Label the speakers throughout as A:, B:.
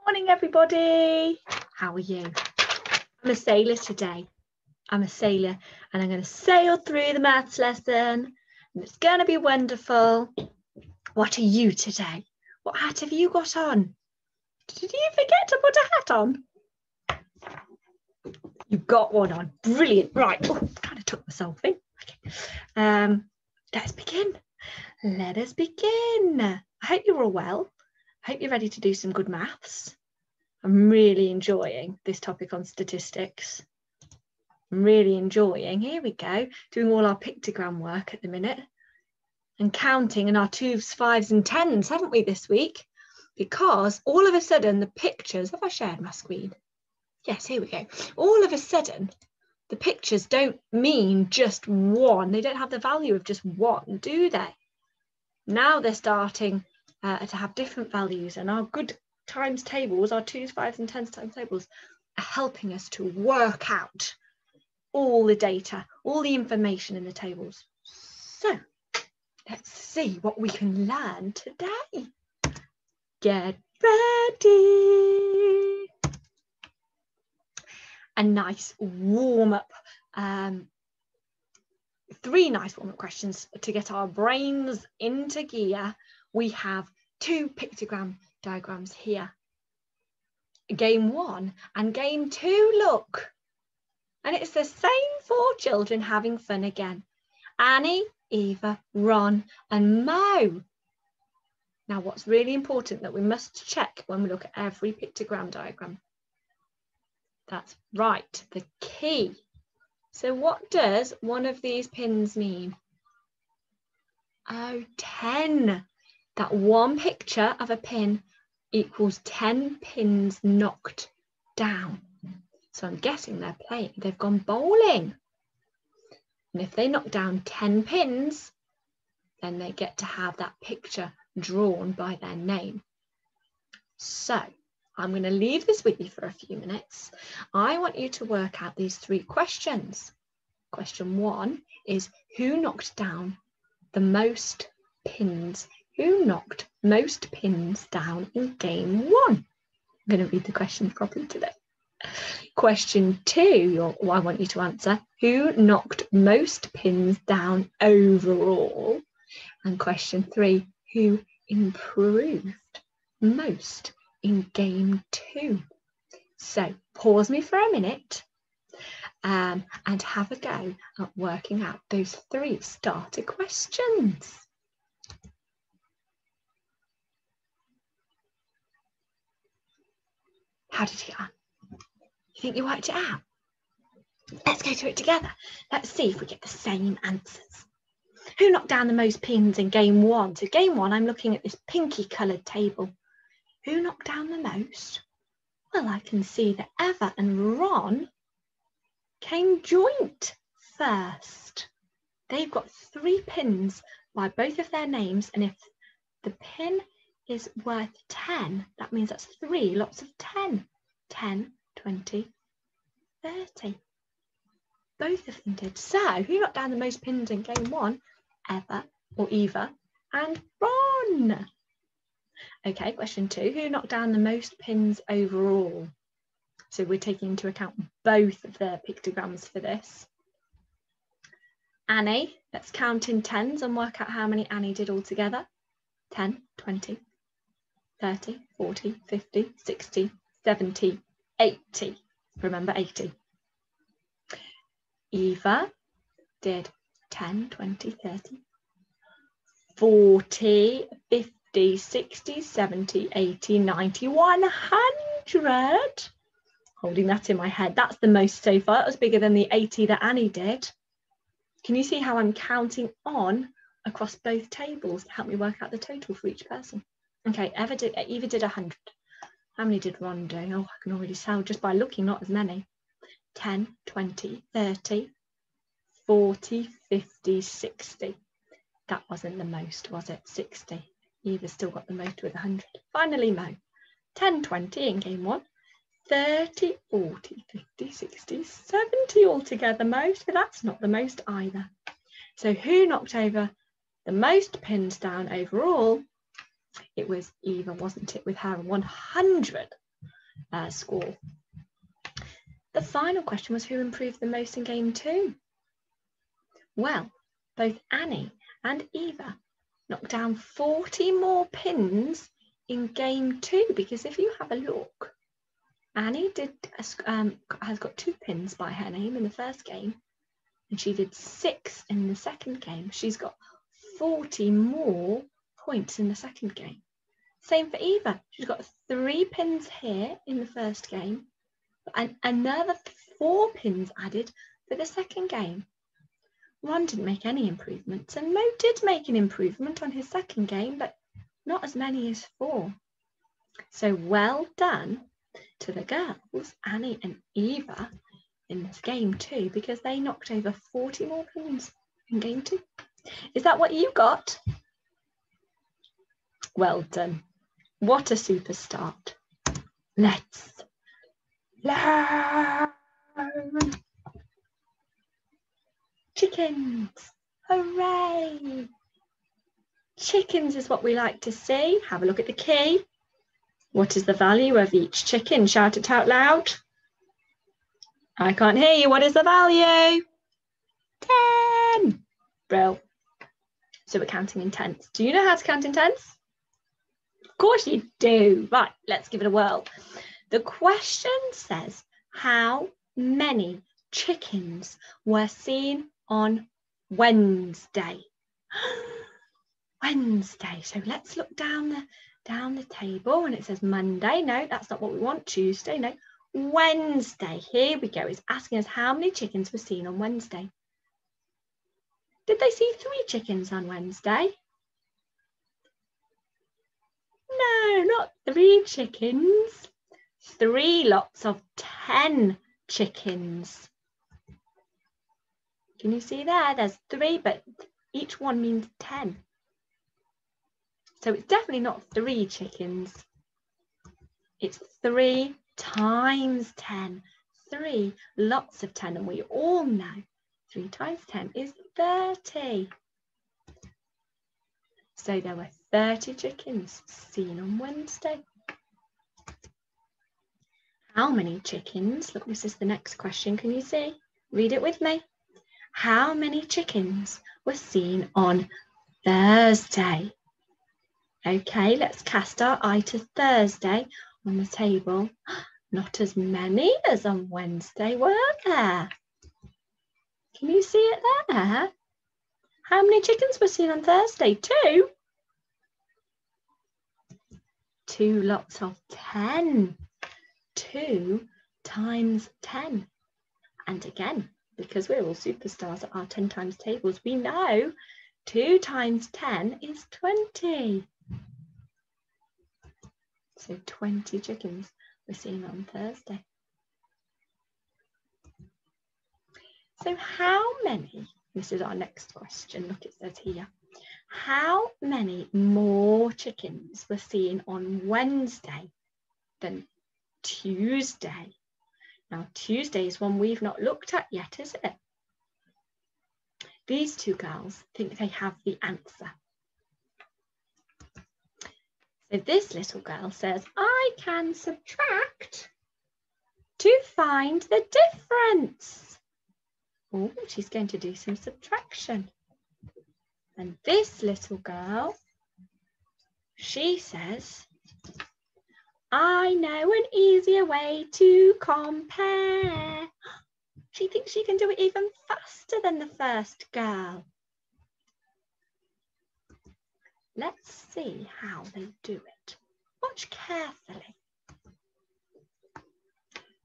A: Morning, everybody. How are you? I'm a sailor today. I'm a sailor and I'm going to sail through the maths lesson and it's going to be wonderful. What are you today? What hat have you got on? Did you forget to put a hat on? You've got one on. Brilliant. Right. Oh, kind of took myself in. Okay. Let's begin. Let us begin. I hope you're all well. I hope you're ready to do some good maths. I'm really enjoying this topic on statistics. I'm really enjoying, here we go, doing all our pictogram work at the minute and counting in our 2s, 5s and 10s, haven't we, this week? Because all of a sudden the pictures, have I shared my screen? Yes, here we go. All of a sudden, the pictures don't mean just one. They don't have the value of just one, do they? Now they're starting to have different values, and our good times tables, our 2s, 5s and 10s times tables, are helping us to work out all the data, all the information in the tables. So let's see what we can learn today. Get ready. A nice warm-up, 3 nice warm-up questions to get our brains into gear. We have 2 pictogram diagrams here. Game 1 and game 2, look. And it's the same 4 children having fun again. Annie, Eva, Ron and Mo. Now what's really important that we must check when we look at every pictogram diagram. That's right, the key. So what does one of these pins mean? Oh, 10. That one picture of a pin equals 10 pins knocked down. So I'm guessing they've gone bowling. And if they knock down 10 pins, then they get to have that picture drawn by their name. So I'm going to leave this with you for a few minutes. I want you to work out these 3 questions. Question 1 is, who knocked down the most pins? Who knocked most pins down in game 1? I'm going to read the question properly today. Question 2, I want you to answer, who knocked most pins down overall? And question 3, who improved most in game 2? So pause me for a minute and have a go at working out those 3 starter questions. How did you get on? You think you worked it out? Let's go through it together. Let's see if we get the same answers. Who knocked down the most pins in game 1? So game 1, I'm looking at this pinky coloured table. Who knocked down the most? Well, I can see that Eva and Ron came joint first. They've got 3 pins by both of their names, and if the pin is worth 10, that means that's 3 lots of 10. 10, 20, 30. Both of them did. So who knocked down the most pins in game 1? Eva and Ron. Okay, question 2, who knocked down the most pins overall? So we're taking into account both of the pictograms for this. Annie, let's count in 10s and work out how many Annie did altogether. 10, 20, 30, 40, 50, 60, 70, 80. Remember 80. Eva did 10, 20, 30, 40, 50, 60, 70, 80, 90, 100. Holding that in my head. That's the most so far. That was bigger than the 80 that Annie did. Can you see how I'm counting on across both tables to help me work out the total for each person? Okay, Eva did 100. How many did Ron do? Oh, I can already tell just by looking, not as many. 10, 20, 30, 40, 50, 60. That wasn't the most, was it? 60. Eva's still got the most with 100. Finally, Mo. 10, 20 in game 1. 30, 40, 50, 60, 70 altogether, Mo. So that's not the most either. So who knocked over the most pins down overall? It was Eva, wasn't it, with her 100. score. The final question was who improved the most in game 2? Well, both Annie and Eva knocked down 40 more pins in game 2, because if you have a look, Annie has got 2 pins by her name in the first game, and she did 6 in the second game. She's got 40 more points in the second game. Same for Eva. She's got 3 pins here in the first game, and another 4 pins added for the second game. Ron didn't make any improvements, and Mo did make an improvement on his second game, but not as many as 4. So well done to the girls, Annie and Eva, in this game 2, because they knocked over 40 more pins in game 2. Is that what you got? Well done. What a super start. Let's learn. Chickens. Hooray. Chickens is what we like to see. Have a look at the key. What is the value of each chicken? Shout it out loud. I can't hear you. What is the value? 10. Brill. So we're counting in tens. Do you know how to count in tens? Of course you do. Right, let's give it a whirl. The question says, how many chickens were seen on Wednesday? Wednesday. So let's look down the table, and it says Monday. No, that's not what we want. Tuesday. No. Wednesday. Here we go. It's asking us how many chickens were seen on Wednesday. Did they see 3 chickens on Wednesday? No, not 3 chickens. 3 lots of 10 chickens. Can you see there? There's 3, but each one means 10. So it's definitely not 3 chickens. It's 3 times 10. 3 lots of 10. And we all know 3 times 10 is 30. So there were 30 chickens seen on Wednesday. How many chickens? Look, this is the next question. Can you see? Read it with me. How many chickens were seen on Thursday? Okay, let's cast our eye to Thursday on the table. Not as many as on Wednesday, were there? Can you see it there? How many chickens were seen on Thursday? 2? 2 lots of 10. 2 times 10. And again, because we're all superstars at our 10 times tables, we know 2 times 10 is 20. So 20 chickens were seen on Thursday. So how many, this is our next question, look, it says here, how many more chickens were seen on Wednesday than Tuesday? Now, Tuesday is one we've not looked at yet, is it? These 2 girls think they have the answer. So this little girl says, I can subtract to find the difference. Oh, she's going to do some subtraction. And this little girl, she says, I know an easier way to compare. She thinks she can do it even faster than the first girl. Let's see how they do it. Watch carefully.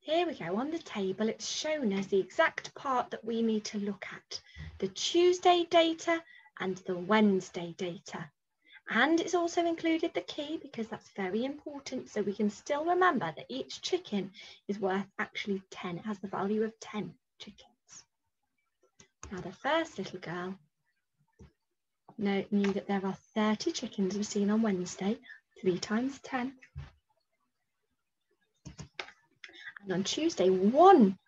A: Here we go, on the table, it's shown us the exact part that we need to look at. The Tuesday data and the Wednesday data. And it's also included the key because that's very important, so we can still remember that each chicken is worth actually 10. It has the value of 10 chickens. Now the first little girl knew that there are 30 chickens were seen on Wednesday, 3 times 10. And on Tuesday, 1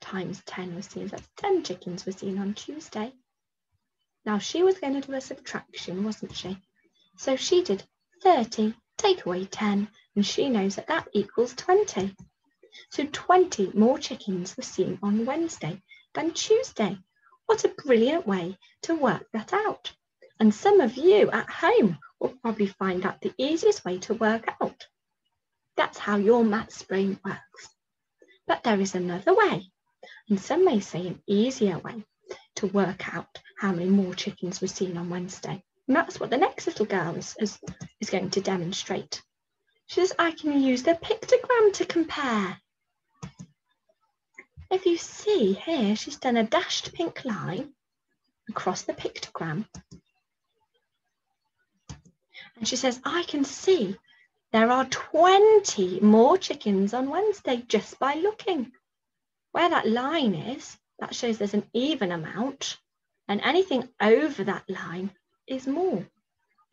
A: times 10 was seen. That's 10 chickens were seen on Tuesday. Now she was going to do a subtraction, wasn't she? So she did 30, take away 10, and she knows that that equals 20. So 20 more chickens were seen on Wednesday than Tuesday. What a brilliant way to work that out. And some of you at home will probably find that the easiest way to work out. That's how your maths brain works. But there is another way, and some may say an easier way to work out how many more chickens were seen on Wednesday. And that's what the next little girl is going to demonstrate. She says, I can use the pictogram to compare. If you see here, she's done a dashed pink line across the pictogram. And she says, I can see there are 20 more chickens on Wednesday just by looking. Where that line is, that shows there's an even amount, and anything over that line is more.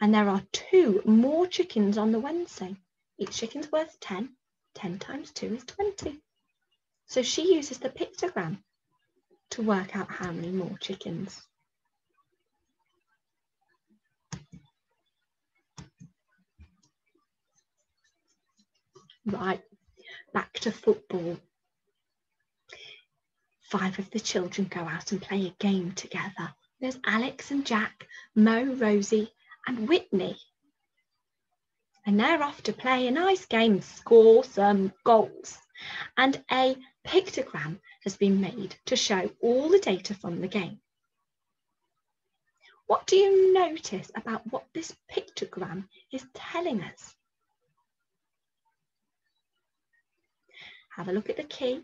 A: And there are 2 more chickens on the Wednesday. Each chicken's worth 10. 10 times 2 is 20. So she uses the pictogram to work out how many more chickens. Right, back to football. 5 of the children go out and play a game together. There's Alex and Jack, Mo, Rosie and Whitney. And they're off to play a nice game and score some goals. And a pictogram has been made to show all the data from the game. What do you notice about what this pictogram is telling us? Have a look at the key.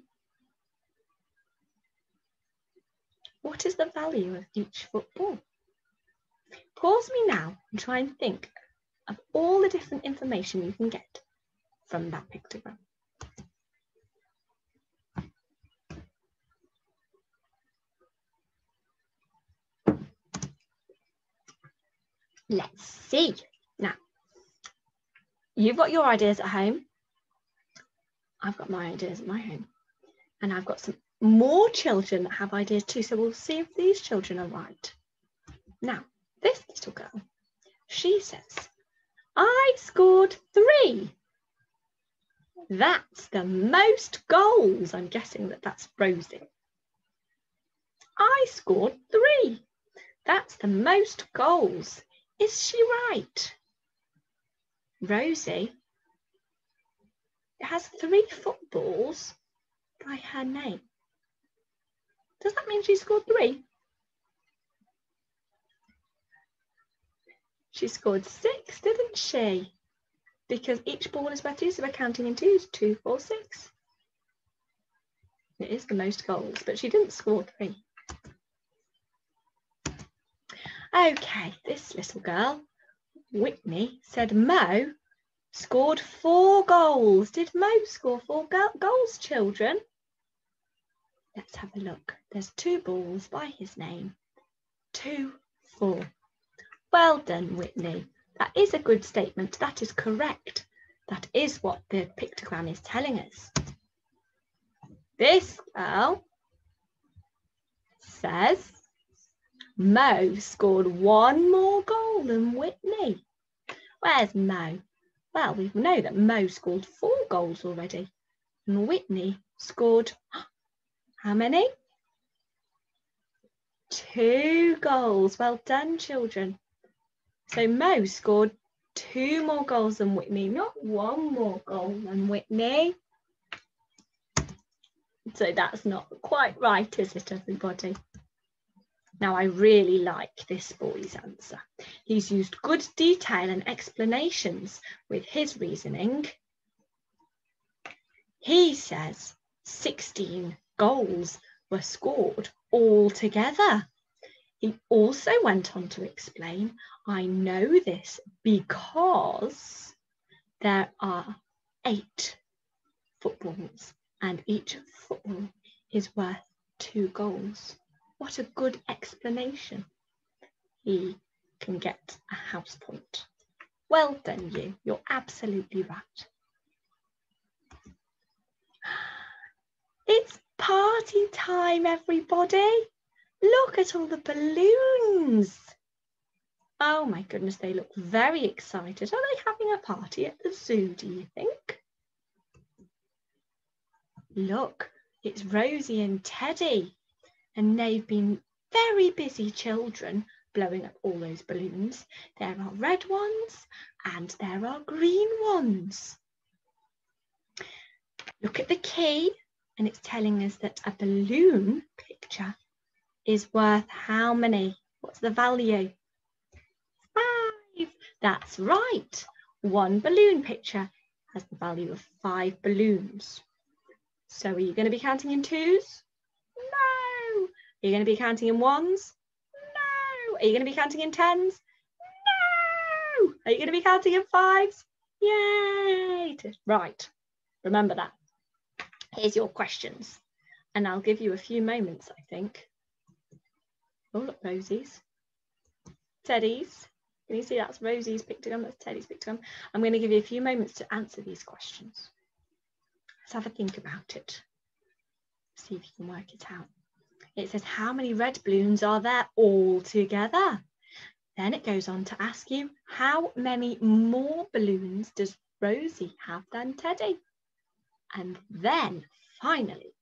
A: What is the value of each football? Pause me now and try and think of all the different information you can get from that pictogram. Let's see. Now, you've got your ideas at home. I've got my ideas at my home. And I've got some more children that have ideas too. So we'll see if these children are right. Now, this little girl, she says, I scored 3. That's the most goals. I'm guessing that that's Rosie. I scored 3. That's the most goals. Is she right? Rosie has 3 footballs by her name. Does that mean she scored 3? She scored 6, didn't she? Because each ball is worth 2, so we're counting in 2s. 2, 4, 6. It is the most goals, but she didn't score 3. Okay, this little girl, Whitney, said Mo scored 4 goals. Did Mo score 4 goals, children? Let's have a look. There's 2 balls by his name. 2, 4. Well done, Whitney. That is a good statement. That is correct. That is what the pictogram is telling us. This girl says Mo scored 1 more goal than Whitney. Where's Mo? Well, we know that Mo scored 4 goals already. And Whitney scored, how many? 2 goals. Well done, children. So Mo scored 2 more goals than Whitney, not 1 more goal than Whitney. So that's not quite right, is it, everybody? Now, I really like this boy's answer. He's used good detail and explanations with his reasoning. He says 16 goals were scored altogether. He also went on to explain, I know this because there are 8 footballs and each football is worth 2 goals. What a good explanation. He can get a house point. Well done, you. You're absolutely right. It's party time, everybody. Look at all the balloons. Oh my goodness, they look very excited. Are they having a party at the zoo, do you think? Look, it's Rosie and Teddy, and they've been very busy children blowing up all those balloons. There are red ones and there are green ones. Look at the key, and it's telling us that a balloon picture is worth how many? What's the value? 5. That's right. One balloon picture has the value of 5 balloons. So are you going to be counting in 2s? No. Are you going to be counting in 1s? No. Are you going to be counting in 10s? No. Are you going to be counting in 5s? Yay. Right. Remember that. Here's your questions. And I'll give you a few moments, I think. Oh, look, Rosie's. Teddy's. Can you see that's Rosie's pictogram? That's Teddy's pictogram. I'm going to give you a few moments to answer these questions. Let's have a think about it. See if you can work it out. It says, how many red balloons are there all together? Then it goes on to ask you, how many more balloons does Rosie have than Teddy? And then finally,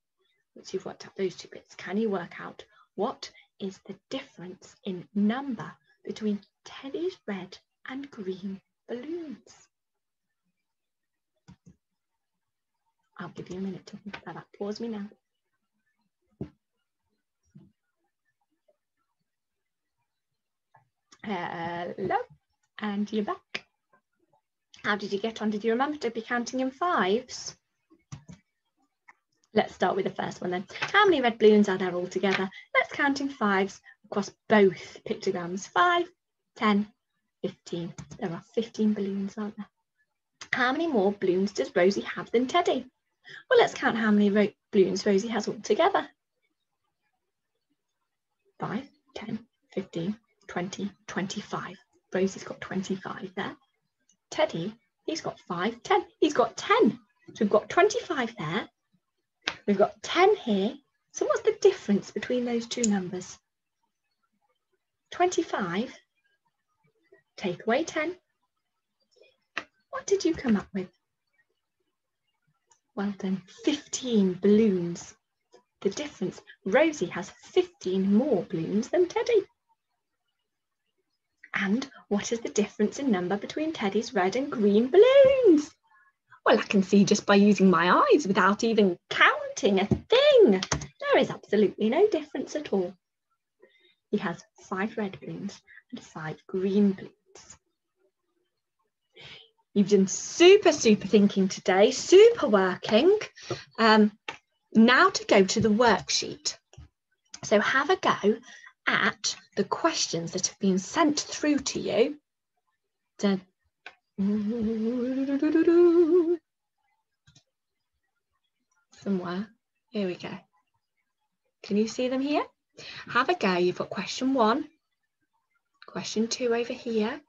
A: once you've worked out those 2 bits, can you work out what is the difference in number between Teddy's red and green balloons? I'll give you a minute to think about that. Pause me now. Hello, and you're back. How did you get on? Did you remember to be counting in 5s? Let's start with the first one then. How many red balloons are there all together? Let's count in 5s across both pictograms. 5, 10, 15. There are 15 balloons, aren't there? How many more balloons does Rosie have than Teddy? Well, let's count how many balloons Rosie has all together. 5, 10, 15, 20, 25. Rosie's got 25 there. Teddy, he's got 5, 10. He's got 10. So we've got 25 there. We've got 10 here. So what's the difference between those 2 numbers? 25. Take away 10. What did you come up with? Well done, 15 balloons. The difference, Rosie has 15 more balloons than Teddy. And what is the difference in number between Teddy's red and green balloons? Well, I can see just by using my eyes without even counting a thing. There is absolutely no difference at all. He has 5 red balloons and 5 green balloons. You've done super thinking today, super working. Now to go to the worksheet. So have a go at the questions that have been sent through to you. Somewhere. Here we go. Can you see them here? Have a go. You've got question 1, question 2 over here.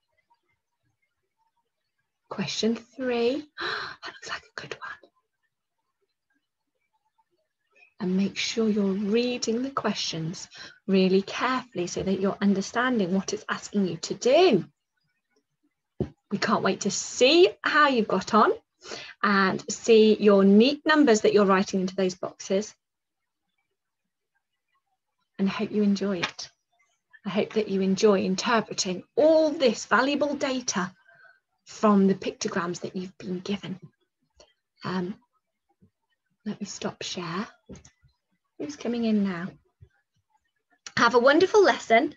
A: Question 3, that looks like a good one. And make sure you're reading the questions really carefully so that you're understanding what it's asking you to do. We can't wait to see how you've got on and see your neat numbers that you're writing into those boxes. And I hope you enjoy it. I hope that you enjoy interpreting all this valuable data from the pictograms that you've been given. Let me stop share. Who's coming in now? Have a wonderful lesson.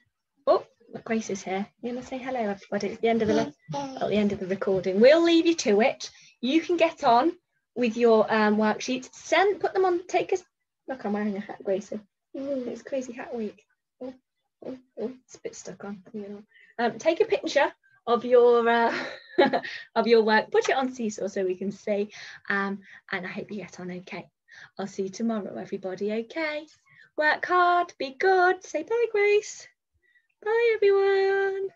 A: Oh, Grace is here. You want to say hello, everybody, at the end of the recording. We'll leave you to it. You can get on with your worksheets. Put them on. Look, I'm wearing a hat, Grace. It's crazy hat week. It's a bit stuck on. Take a picture of your of your work, put it on Seesaw so we can see, and I hope you get on okay. I'll see you tomorrow, everybody. Okay, work hard, be good. Say bye, Grace. Bye, everyone.